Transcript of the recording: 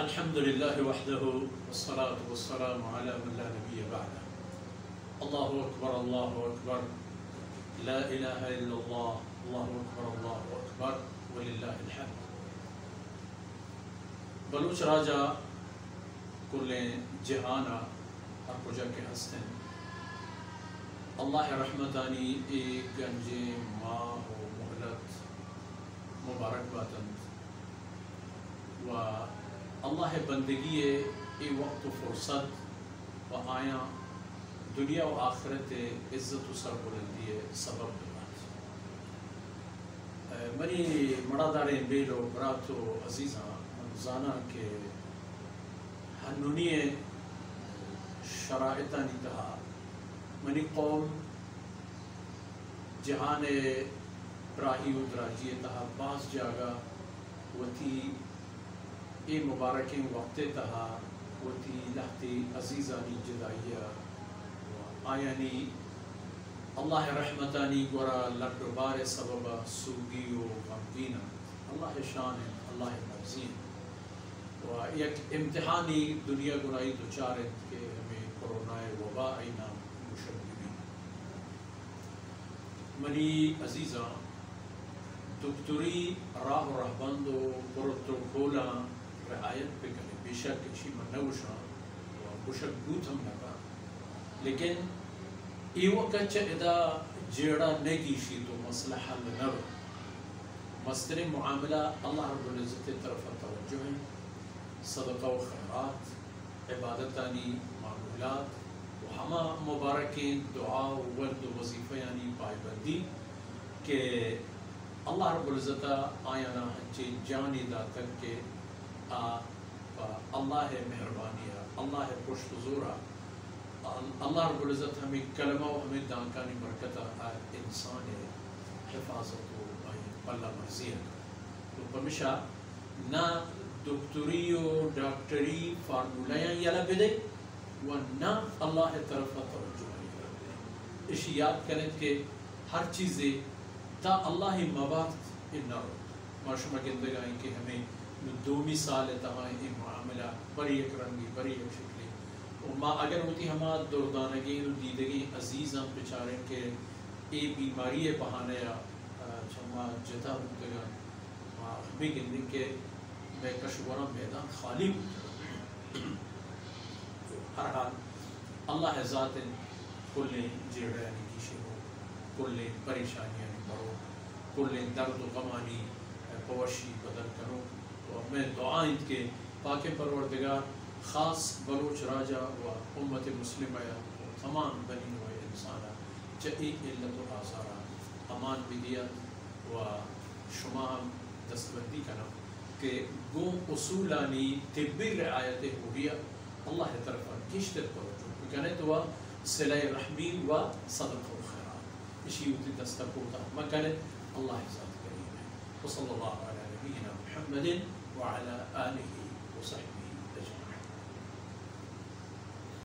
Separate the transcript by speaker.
Speaker 1: الحمد لله وحده والصلاة والسلام على من لا نبي بعده. الله أكبر الله أكبر لا إله إلا الله الله أكبر الله أكبر ولله الحمد. بلوچ راجا کل جہانا ہر کجا کے ہستن اللہ رحمتانی ایک گنجے ماہ و مہلت مبارک باتند و اللہ بندگی ای وقت و فرصت و آیا دنیا و آخرت عزت و سر بلندی سبب بات منی مڑا داریں بیلو براتو عزیزاں زانا کہ ہنونی شرائطانی تہا منی قوم جہان براہی و دراجی تہا باس جاگا وتی ای مبارکیں وقت تہا وتی لہتی عزیزانی جدائیہ آیانی اللہ رحمتانی گورا لکڑ بار سبب سوگی و غمگینا اللہ شان ہے اللہ مرضین و یک امتحانی دنیا گنائی دوچارت کہ ہمیں کرونا وبا اینا مشبہین منی عزیزاں دکتوری راہ و رہبند و پروتوکولا رعایت پہ کرے بے شک اچھی منوشاں و بشک گوت ہم لگا لیکن ای وقت چا ادا جیڑا نگیشی تو مسئلہ حل نو مستر معاملہ اللہ رب العزت طرف توجہ ہے صدقہ و خیرات عبادتانی معمولات و ہما مبارکین دعا و ورد و وظیفہ یعنی پائبندی کہ اللہ رب العزت آیانا ہنچے جانی دا تک کہ اللہ مہربانی اللہ پشت زورا اللہ رب العزت ہمیں کلمہ و ہمیں دانکانی برکتہ انسان حفاظت و پلہ مرضی ہے تو پمیشہ نہ دکتوری و ڈاکٹری فارمولیاں یلا بدے و نہ اللہ طرف توجہ اسی یاد کریں کہ ہر چیزیں تا اللہ مبارک انہا رو معشومہ گندگائیں کہ ہمیں دو مثال تمہیں یہ معاملہ بری ایک رنگی بری ایک شکلی ما اگر ہوتی ہما دردانگی و دیدگی عزیزاں پچاریں کہ یہ بیماری بہانے چھما جتا ہوتے گا ہمیں گندگ کے میں کشورہ میدان خالی ہوتا ہر حال اللہ ذات کل جیڑانی کیشے ہو کل پریشانیاں بڑھو کل درد و غمانی پوشی بدل کرو تو میں دعائیں کہ پاک پروردگار خاص بلوچ راجہ و امت مسلمہ و تمام بنی و انسانہ چاہی علت و آثارہ امان بدیت و شما دستبندی کرنا کہ گو اصولانی طبی رعایت ہوگیا اللہ طرف کشتر توجہ کہنے تو صلہ رحمی و صدق و خیرات اسی ہوتی دستک ہوتا مکانے اللہ ذات کریم ہے وصلی اللہ علیہ نبینا محمد وعلى آلہ وصحبہ